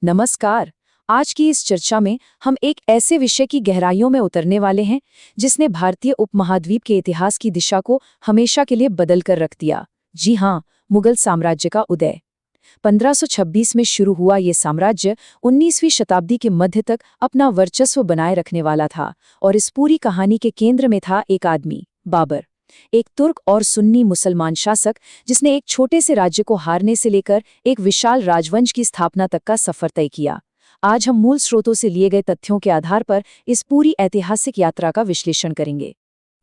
नमस्कार। आज की इस चर्चा में हम एक ऐसे विषय की गहराइयों में उतरने वाले हैं जिसने भारतीय उपमहाद्वीप के इतिहास की दिशा को हमेशा के लिए बदल कर रख दिया। जी हाँ, मुगल साम्राज्य का उदय। 1526 में शुरू हुआ ये साम्राज्य 19वीं शताब्दी के मध्य तक अपना वर्चस्व बनाए रखने वाला था और इस पूरी कहानी के केंद्र में था एक आदमी, बाबर। एक तुर्क और सुन्नी मुसलमान शासक जिसने एक छोटे से राज्य को हारने से लेकर एक विशाल राजवंश की स्थापना तक का सफर तय किया। आज हम मूल स्रोतों से लिए गए तथ्यों के आधार पर इस पूरी ऐतिहासिक यात्रा का विश्लेषण करेंगे।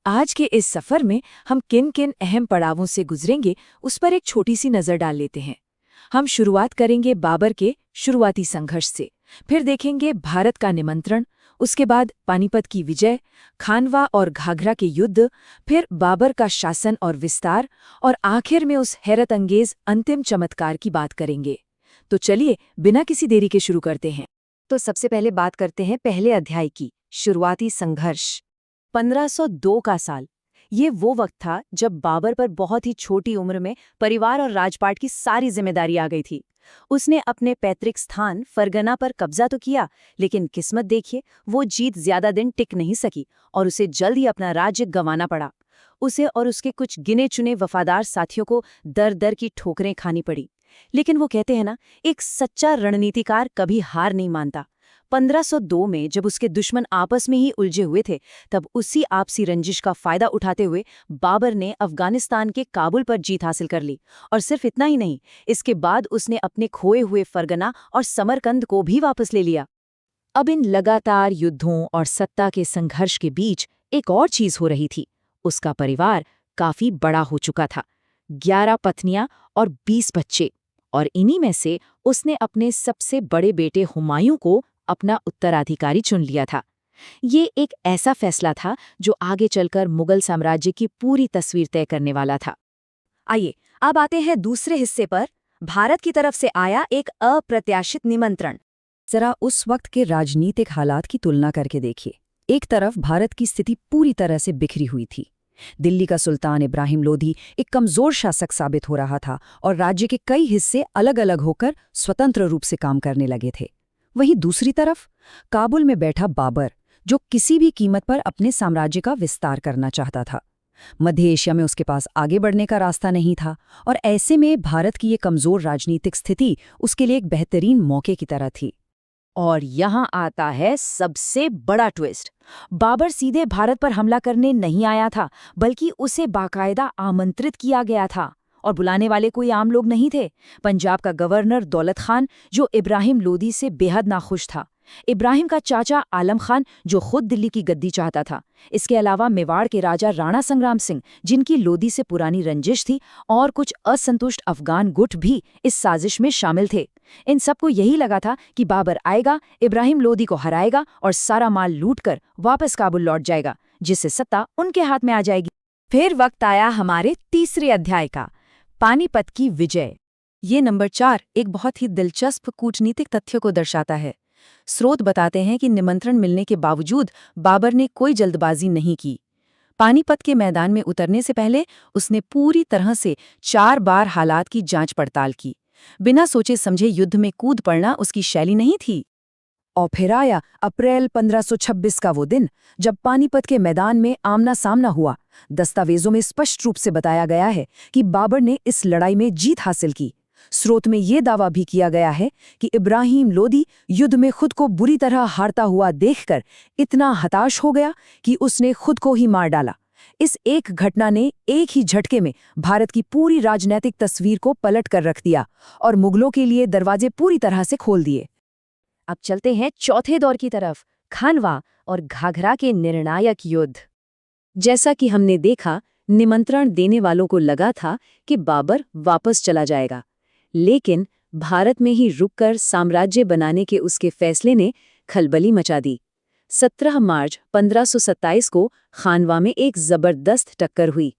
आज के इस सफर में हम किन किन अहम पड़ावों से गुजरेंगे उस पर एक छोटी सी नजर डाल लेते हैं। हम शुरुआत करेंगे बाबर के शुरुआती संघर्ष से, फिर देखेंगे भारत का निमंत्रण, उसके बाद पानीपत की विजय, खानवा और घाघरा के युद्ध, फिर बाबर का शासन और विस्तार, और आखिर में उस हैरत अंगेज अंतिम चमत्कार की बात करेंगे। तो चलिए बिना किसी देरी के शुरू करते हैं। तो सबसे पहले बात करते हैं पहले अध्याय की, शुरुआती संघर्ष। 1502 का साल, ये वो वक्त था जब बाबर पर बहुत ही छोटी उम्र में परिवार और राजपाट की सारी जिम्मेदारी आ गई थी। उसने अपने पैतृक स्थान फरगना पर कब्जा तो किया, लेकिन किस्मत देखिए, वो जीत ज्यादा दिन टिक नहीं सकी और उसे जल्द ही अपना राज्य गंवाना पड़ा। उसे और उसके कुछ गिने चुने वफादार साथियों को दर दर की ठोकरें खानी पड़ी। लेकिन वो कहते हैं ना, एक सच्चा रणनीतिकार कभी हार नहीं मानता। 1502 में जब उसके दुश्मन आपस में ही उलझे हुए थे, तब उसी आपसी रंजिश का फायदा उठाते हुए बाबर ने अफगानिस्तान के काबुल पर जीत हासिल कर ली। और सिर्फ इतना ही नहीं, इसके बाद उसने अपने खोए हुए फरगना और समरकंद को भी वापस ले लिया। अब इन लगातार युद्धों और सत्ता के संघर्ष के बीच एक और चीज हो रही थी। उसका परिवार काफी बड़ा हो चुका था, 11 पत्नियां और 20 बच्चे, और इन्हीं में से उसने अपने सबसे बड़े बेटे हुमायूं को अपना उत्तराधिकारी चुन लिया था। ये एक ऐसा फैसला था जो आगे चलकर मुगल साम्राज्य की पूरी तस्वीर तय करने वाला था। आइए अब आते हैं दूसरे हिस्से पर, भारत की तरफ से आया एक अप्रत्याशित निमंत्रण। जरा उस वक्त के राजनीतिक हालात की तुलना करके देखिए। एक तरफ भारत की स्थिति पूरी तरह से बिखरी हुई थी। दिल्ली का सुल्तान इब्राहिम लोधी एक कमजोर शासक साबित हो रहा था और राज्य के कई हिस्से अलग अलग होकर स्वतंत्र रूप से काम करने लगे थे। वहीं दूसरी तरफ काबुल में बैठा बाबर, जो किसी भी कीमत पर अपने साम्राज्य का विस्तार करना चाहता था। मध्य एशिया में उसके पास आगे बढ़ने का रास्ता नहीं था, और ऐसे में भारत की ये कमजोर राजनीतिक स्थिति उसके लिए एक बेहतरीन मौके की तरह थी। और यहाँ आता है सबसे बड़ा ट्विस्ट। बाबर सीधे भारत पर हमला करने नहीं आया था, बल्कि उसे बाकायदा आमंत्रित किया गया था। और बुलाने वाले कोई आम लोग नहीं थे। पंजाब का गवर्नर दौलत खान, जो इब्राहिम लोदी से बेहद नाखुश था। इब्राहिम का चाचा आलम खान, जो खुद दिल्ली की गद्दी चाहता था। इसके अलावा मेवाड़ के राजा राणा संग्राम सिंह, जिनकी लोदी से पुरानी रंजिश थी, और कुछ असंतुष्ट अफगान गुट भी इस साजिश में शामिल थे। इन सबको यही लगा था कि बाबर आएगा, इब्राहिम लोदी को हराएगा और सारा माल लूटकर वापस काबुल लौट जाएगा, जिससे सत्ता उनके हाथ में आ जाएगी। फिर वक्त आया हमारे तीसरे अध्याय का, पानीपत की विजय। ये नंबर 4 एक बहुत ही दिलचस्प कूटनीतिक तथ्य को दर्शाता है। स्रोत बताते हैं कि निमंत्रण मिलने के बावजूद बाबर ने कोई जल्दबाजी नहीं की। पानीपत के मैदान में उतरने से पहले उसने पूरी तरह से 4 बार हालात की जांच पड़ताल की। बिना सोचे समझे युद्ध में कूद पड़ना उसकी शैली नहीं थी। और फिर आया अप्रैल 1526 का वो दिन, जब पानीपत के मैदान में आमना सामना हुआ। दस्तावेजों में स्पष्ट रूप से बताया गया है कि बाबर ने इस लड़ाई में जीत हासिल की। स्रोत में ये दावा भी किया गया है कि इब्राहिम लोदी युद्ध में खुद को बुरी तरह हारता हुआ देखकर इतना हताश हो गया कि उसने खुद को ही मार डाला। इस एक घटना ने एक ही झटके में भारत की पूरी राजनीतिक तस्वीर को पलट कर रख दिया और मुगलों के लिए दरवाजे पूरी तरह से खोल दिए। अब चलते हैं चौथे दौर की तरफ, खानवा और घाघरा के निर्णायक युद्ध। जैसा कि हमने देखा, निमंत्रण देने वालों को लगा था कि बाबर वापस चला जाएगा, लेकिन भारत में ही रुककर साम्राज्य बनाने के उसके फैसले ने खलबली मचा दी। 17 मार्च 1527 को खानवा में एक जबरदस्त टक्कर हुई।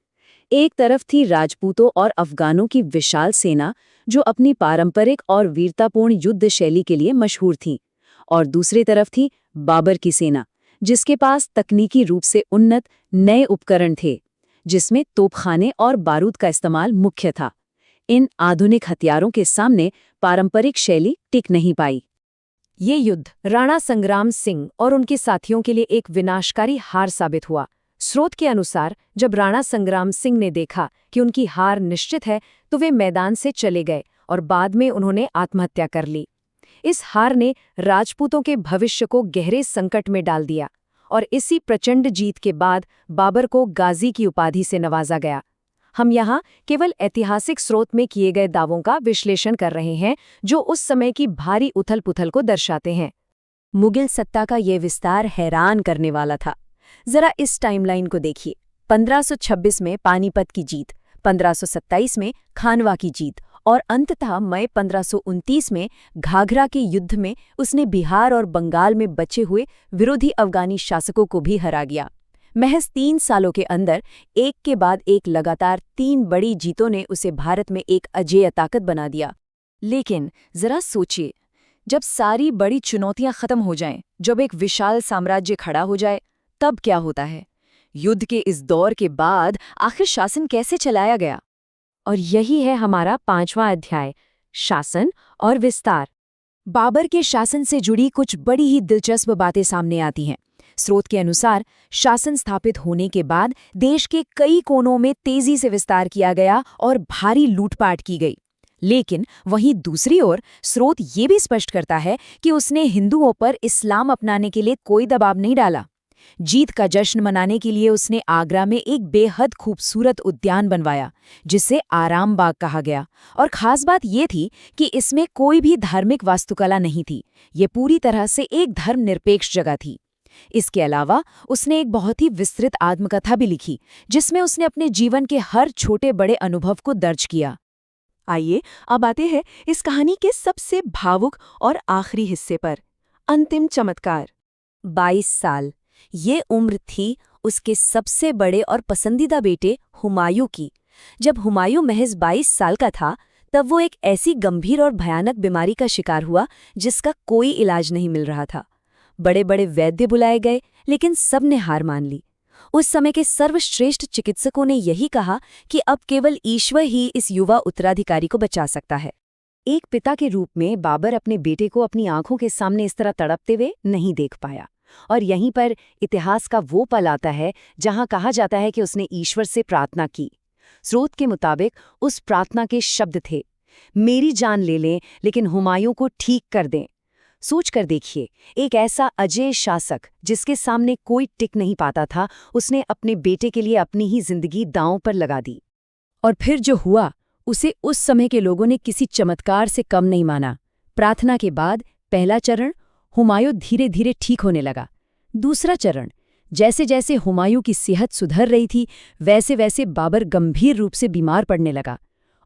एक तरफ थी राजपूतों और अफगानों की विशाल सेना, जो अपनी पारंपरिक और वीरतापूर्ण युद्ध शैली के लिए मशहूर थी, और दूसरी तरफ थी बाबर की सेना, जिसके पास तकनीकी रूप से उन्नत नए उपकरण थे, जिसमें तोपखाने और बारूद का इस्तेमाल मुख्य था। इन आधुनिक हथियारों के सामने पारंपरिक शैली टिक नहीं पाई। ये युद्ध राणा संग्राम सिंह और उनके साथियों के लिए एक विनाशकारी हार साबित हुआ। स्रोत के अनुसार जब राणा संग्राम सिंह ने देखा कि उनकी हार निश्चित है तो वे मैदान से चले गए और बाद में उन्होंने आत्महत्या कर ली। इस हार ने राजपूतों के भविष्य को गहरे संकट में डाल दिया और इसी प्रचंड जीत के बाद बाबर को गाजी की उपाधि से नवाजा गया। हम यहाँ केवल ऐतिहासिक स्रोत में किए गए दावों का विश्लेषण कर रहे हैं जो उस समय की भारी उथल-पुथल को दर्शाते हैं। मुगल सत्ता का ये विस्तार हैरान करने वाला था। जरा इस टाइमलाइन को देखिए। 1526 में पानीपत की जीत, 1527 में खानवा की जीत और अंततः मई 1529 में घाघरा के युद्ध में उसने बिहार और बंगाल में बचे हुए विरोधी अफगानी शासकों को भी हरा गया। महज 3 सालों के अंदर एक के बाद एक लगातार 3 बड़ी जीतों ने उसे भारत में एक अजेय ताकत बना दिया। लेकिन जरा सोचिए, जब सारी बड़ी चुनौतियां खत्म हो जाएं, जब एक विशाल साम्राज्य खड़ा हो जाए, तब क्या होता है? युद्ध के इस दौर के बाद आखिर शासन कैसे चलाया गया? और यही है हमारा 5वां अध्याय, शासन और विस्तार। बाबर के शासन से जुड़ी कुछ बड़ी ही दिलचस्प बातें सामने आती हैं। स्रोत के अनुसार शासन स्थापित होने के बाद देश के कई कोनों में तेजी से विस्तार किया गया और भारी लूटपाट की गई। लेकिन वहीं दूसरी ओर स्रोत ये भी स्पष्ट करता है कि उसने हिंदुओं पर इस्लाम अपनाने के लिए कोई दबाव नहीं डाला। जीत का जश्न मनाने के लिए उसने आगरा में एक बेहद खूबसूरत उद्यान बनवाया जिसे आराम बाग कहा गया। और खास बात ये थी कि इसमें कोई भी धार्मिक वास्तुकला नहीं थी। ये पूरी तरह से एक धर्मनिरपेक्ष जगह थी। इसके अलावा उसने एक बहुत ही विस्तृत आत्मकथा भी लिखी जिसमें उसने अपने जीवन के हर छोटे बड़े अनुभव को दर्ज किया। आइए अब आते हैं इस कहानी के सबसे भावुक और आखिरी हिस्से पर, अंतिम चमत्कार। 22 साल, ये उम्र थी उसके सबसे बड़े और पसंदीदा बेटे हुमायूं की। जब हुमायूं महज 22 साल का था तब वो एक ऐसी गंभीर और भयानक बीमारी का शिकार हुआ जिसका कोई इलाज नहीं मिल रहा था। बड़े बड़े वैद्य बुलाए गए लेकिन सब ने हार मान ली। उस समय के सर्वश्रेष्ठ चिकित्सकों ने यही कहा कि अब केवल ईश्वर ही इस युवा उत्तराधिकारी को बचा सकता है। एक पिता के रूप में बाबर अपने बेटे को अपनी आंखों के सामने इस तरह तड़पते हुए नहीं देख पाया। और यहीं पर इतिहास का वो पल आता है जहां कहा जाता है कि उसने ईश्वर से प्रार्थना की। स्रोत के मुताबिक उस प्रार्थना के शब्द थे, मेरी जान ले लें लेकिन हुमायूं को ठीक कर दें। सोच कर देखिए, एक ऐसा अजेय शासक जिसके सामने कोई टिक नहीं पाता था, उसने अपने बेटे के लिए अपनी ही जिंदगी दांव पर लगा दी। और फिर जो हुआ उसे उस समय के लोगों ने किसी चमत्कार से कम नहीं माना। प्रार्थना के बाद पहला चरण, हुमायूं धीरे धीरे ठीक होने लगा। दूसरा चरण, जैसे जैसे हुमायूं की सेहत सुधर रही थी वैसे वैसे बाबर गंभीर रूप से बीमार पड़ने लगा।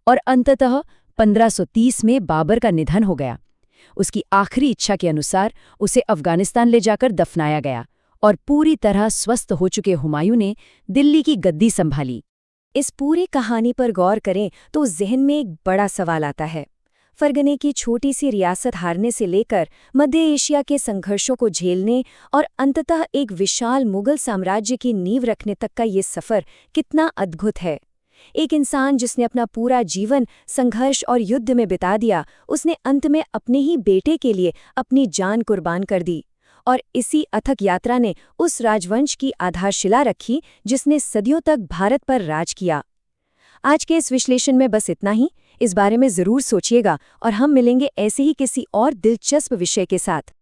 और अंततः 1530 में बाबर का निधन हो गया। उसकी आखिरी इच्छा के अनुसार उसे अफगानिस्तान ले जाकर दफनाया गया और पूरी तरह स्वस्थ हो चुके हुमायूं ने दिल्ली की गद्दी संभाली। इस पूरी कहानी पर गौर करें तो ज़हन में एक बड़ा सवाल आता है। फरगने की छोटी सी रियासत हारने से लेकर मध्य एशिया के संघर्षों को झेलने और अंततः एक विशाल मुगल साम्राज्य की नींव रखने तक का ये सफ़र कितना अद्भुत है। एक इंसान जिसने अपना पूरा जीवन संघर्ष और युद्ध में बिता दिया, उसने अंत में अपने ही बेटे के लिए अपनी जान कुर्बान कर दी। और इसी अथक यात्रा ने उस राजवंश की आधारशिला रखी जिसने सदियों तक भारत पर राज किया। आज के इस विश्लेषण में बस इतना ही। इस बारे में ज़रूर सोचिएगा और हम मिलेंगे ऐसे ही किसी और दिलचस्प विषय के साथ।